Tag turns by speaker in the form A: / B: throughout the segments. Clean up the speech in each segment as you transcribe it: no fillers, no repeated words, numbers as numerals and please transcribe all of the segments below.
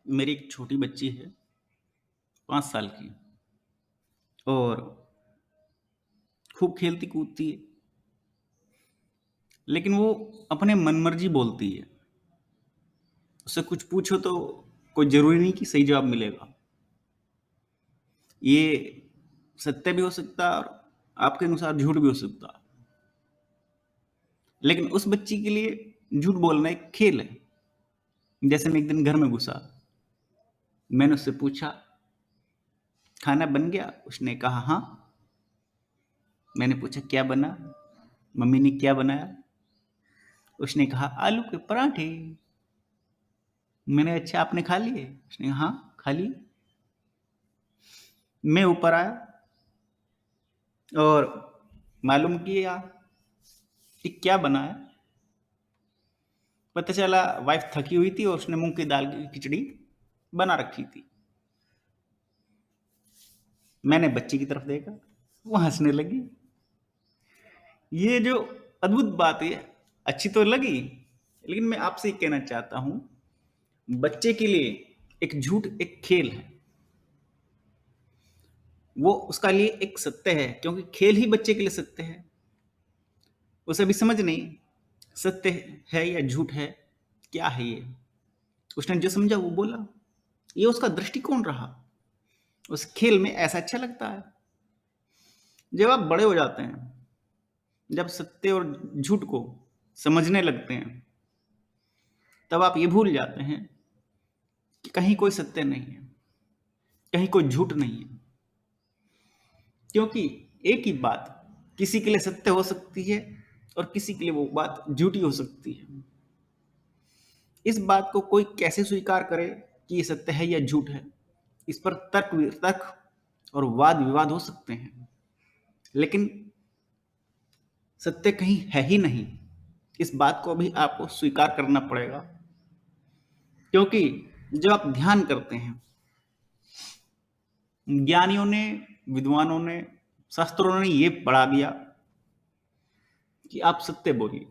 A: मेरी एक छोटी बच्ची है, 5 साल की। और खूब खेलती कूदती है, लेकिन वो अपने मनमर्जी बोलती है। उससे कुछ पूछो तो कोई जरूरी नहीं कि सही जवाब मिलेगा। ये सत्य भी हो सकता है और आपके अनुसार झूठ भी हो सकता है। लेकिन उस बच्ची के लिए झूठ बोलना एक खेल है। जैसे मैं एक दिन घर में घुसा, मैंने उससे पूछा, खाना बन गया? उसने कहा हाँ। मैंने पूछा क्या बना? मम्मी ने क्या बनाया? उसने कहा आलू के पराठे। मैंने अच्छा आपने खा लिए? उसने कहा हाँ खा लिए। मैं ऊपर आया और मालूम किया कि क्या बना है। पता चला वाइफ थकी हुई थी और उसने मूंग की दाल की खिचड़ी बना रखी थी। मैंने बच्ची की तरफ देखा, वो हंसने लगी। ये जो अद्भुत बात है, अच्छी तो लगी, लेकिन मैं आपसे ये कहना चाहता हूं, बच्चे के लिए एक झूठ एक खेल है। वो उसका लिए एक सत्य है, क्योंकि खेल ही बच्चे के लिए सत्य है। उसे भी समझ नहीं सत्य है या झूठ है, क्या है ये। उसने जो समझा वो बोला, ये उसका दृष्टिकोण रहा। उस खेल में ऐसा अच्छा लगता है। जब आप बड़े हो जाते हैं, जब सत्य और झूठ को समझने लगते हैं, तब आप ये भूल जाते हैं कि कहीं कोई सत्य नहीं है, कहीं कोई झूठ नहीं है। क्योंकि एक ही बात किसी के लिए सत्य हो सकती है और किसी के लिए वो बात झूठी हो सकती है। इस बात को कोई कैसे स्वीकार करे कि ये सत्य है या झूठ है, इस पर तर्क वितर्क और वाद विवाद हो सकते हैं। लेकिन सत्य कहीं है ही नहीं, इस बात को भी आपको स्वीकार करना पड़ेगा। क्योंकि जब आप ध्यान करते हैं, ज्ञानियों ने, विद्वानों ने, शास्त्रों ने ये पढ़ा दिया कि आप सत्य बोलिए,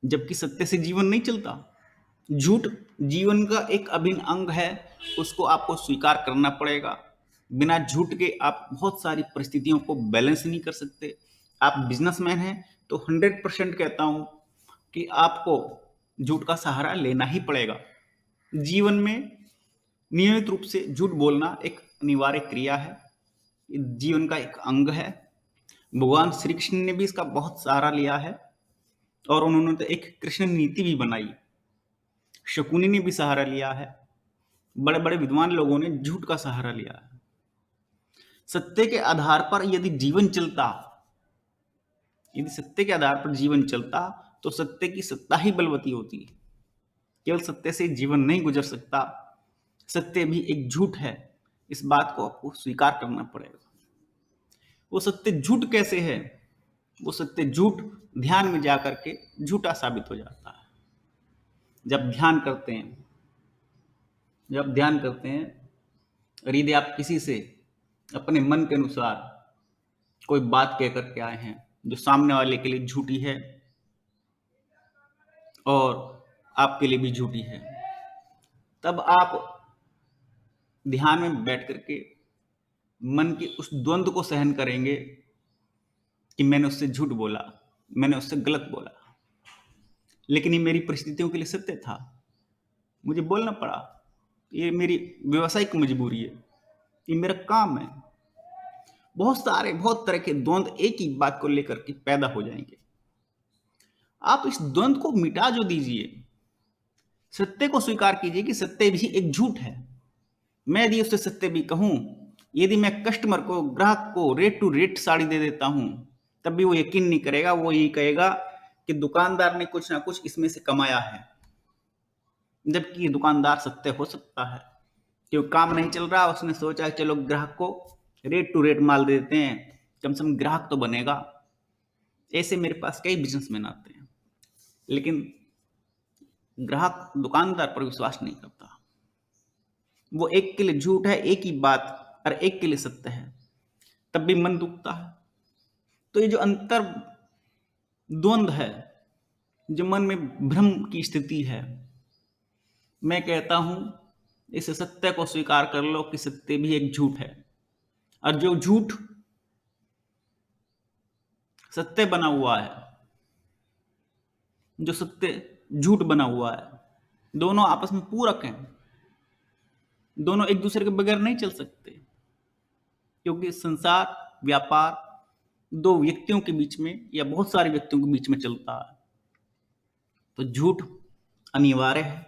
A: जबकि सत्य से जीवन नहीं चलता। झूठ जीवन का एक अभिन्न अंग है, उसको आपको स्वीकार करना पड़ेगा। बिना झूठ के आप बहुत सारी परिस्थितियों को बैलेंस नहीं कर सकते। आप बिजनेसमैन हैं तो 100% कहता हूं कि आपको झूठ का सहारा लेना ही पड़ेगा। जीवन में नियमित रूप से झूठ बोलना एक अनिवार्य क्रिया है, ये जीवन का एक अंग है। भगवान श्री कृष्ण ने भी इसका बहुत सहारा लिया है और उन्होंने तो एक कृष्ण नीति भी बनाई। शकुनी ने भी सहारा लिया है। बड़े बड़े विद्वान लोगों ने झूठ का सहारा लिया है। सत्य के आधार पर यदि सत्य के आधार पर जीवन चलता तो सत्य की सत्ता ही बलवती होती है। केवल सत्य से जीवन नहीं गुजर सकता, सत्य भी एक झूठ है। इस बात को आपको स्वीकार करना पड़ेगा। वो सत्य झूठ कैसे है? वो सत्य झूठ ध्यान में जाकर के झूठा साबित हो जाता है। जब ध्यान करते हैं जब ध्यान करते हैं और यदि आप किसी से अपने मन के अनुसार कोई बात कह करके आए हैं जो सामने वाले के लिए झूठी है और आपके लिए भी झूठी है, तब आप ध्यान में बैठ करके मन के उस द्वंद्व को सहन करेंगे कि मैंने उससे झूठ बोला, मैंने उससे गलत बोला, लेकिन ये मेरी परिस्थितियों के लिए सत्य था, मुझे बोलना पड़ा। ये मेरी व्यवसायिक मजबूरी है, ये मेरा काम है। बहुत तरह के द्वंद्व एक ही बात को लेकर के पैदा हो जाएंगे। आप इस द्वंद्व को मिटा जो दीजिए, सत्य को स्वीकार कीजिए कि सत्य भी एक झूठ है। मैं यदि उससे सत्य भी कहूं, यदि मैं कस्टमर को, ग्राहक को रेट टू रेट साड़ी दे देता हूं, तब भी वो यकीन नहीं करेगा। वो यही कहेगा कि दुकानदार ने कुछ ना कुछ इसमें से कमाया है, जबकि ये दुकानदार सत्य हो सकता है। क्यों काम नहीं चल रहा, उसने सोचा चलो ग्राहक को रेट टू रेट माल दे देते हैं, कम से कम ग्राहक तो बनेगा। ऐसे मेरे पास कई बिजनेसमैन आते हैं, लेकिन ग्राहक दुकानदार पर विश्वास नहीं करता। वो एक के लिए झूठ है एक ही बात, और एक के लिए सत्य है, तब भी मन दुखता है। तो ये जो अंतर द्वंद्व है, जो मन में भ्रम की स्थिति है, मैं कहता हूं इस सत्य को स्वीकार कर लो कि सत्य भी एक झूठ है, और जो झूठ सत्य बना हुआ है, जो सत्य झूठ बना हुआ है, दोनों आपस में पूरक हैं। दोनों एक दूसरे के बगैर नहीं चल सकते, क्योंकि संसार व्यापार दो व्यक्तियों के बीच में या बहुत सारे व्यक्तियों के बीच में चलता है। तो झूठ अनिवार्य है,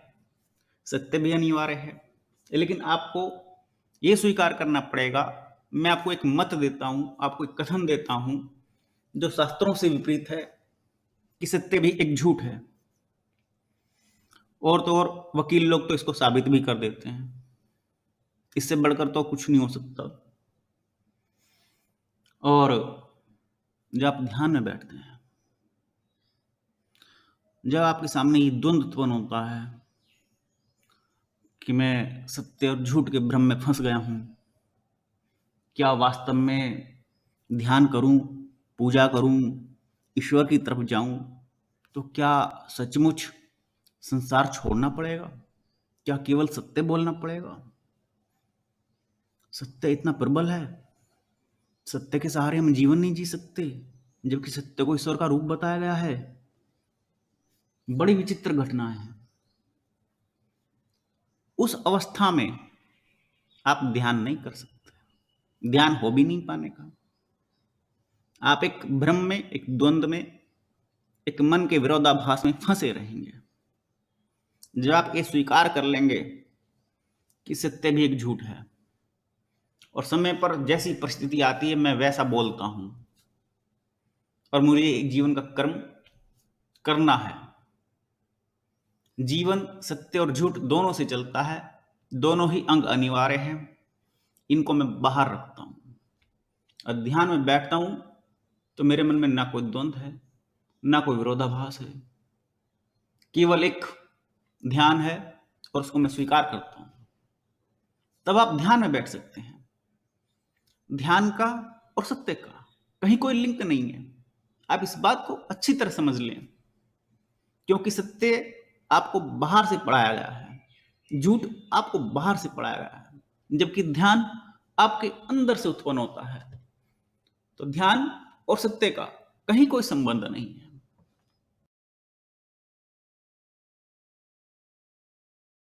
A: सत्य भी अनिवार्य है, लेकिन आपको यह स्वीकार करना पड़ेगा। मैं आपको एक मत देता हूं, आपको एक कथन देता हूं जो शास्त्रों से विपरीत है, कि सत्य भी एक झूठ है। और तो और वकील लोग तो इसको साबित भी कर देते हैं। इससे बढ़कर तो कुछ नहीं हो सकता। और जब आप ध्यान में बैठते हैं, जब आपके सामने ये द्वंद्व उत्पन्न होता है कि मैं सत्य और झूठ के भ्रम में फंस गया हूं, क्या वास्तव में ध्यान करूं, पूजा करूं, ईश्वर की तरफ जाऊं, तो क्या सचमुच संसार छोड़ना पड़ेगा? क्या केवल सत्य बोलना पड़ेगा? सत्य इतना प्रबल है, सत्य के सहारे हम जीवन नहीं जी सकते, जबकि सत्य को ईश्वर का रूप बताया गया है। बड़ी विचित्र घटना है। उस अवस्था में आप ध्यान नहीं कर सकते, ध्यान हो भी नहीं पाने का। आप एक भ्रम में, एक द्वंद्व में, एक मन के विरोधाभास में फंसे रहेंगे। जब आप ये स्वीकार कर लेंगे कि सत्य भी एक झूठ है, और समय पर जैसी परिस्थिति आती है मैं वैसा बोलता हूं, और मुझे जीवन का कर्म करना है। जीवन सत्य और झूठ दोनों से चलता है, दोनों ही अंग अनिवार्य हैं। इनको मैं बाहर रखता हूं और ध्यान में बैठता हूं, तो मेरे मन में ना कोई द्वंद्व है, ना कोई विरोधाभास है, केवल एक ध्यान है, और उसको मैं स्वीकार करता हूं। तब आप ध्यान में बैठ सकते हैं। ध्यान का और सत्य का कहीं कोई लिंक नहीं है। आप इस बात को अच्छी तरह समझ लें, क्योंकि सत्य आपको बाहर से पढ़ाया गया है, झूठ आपको बाहर से पढ़ाया गया है, जबकि ध्यान आपके अंदर से उत्पन्न होता है। तो ध्यान और सत्य का कहीं कोई संबंध नहीं है।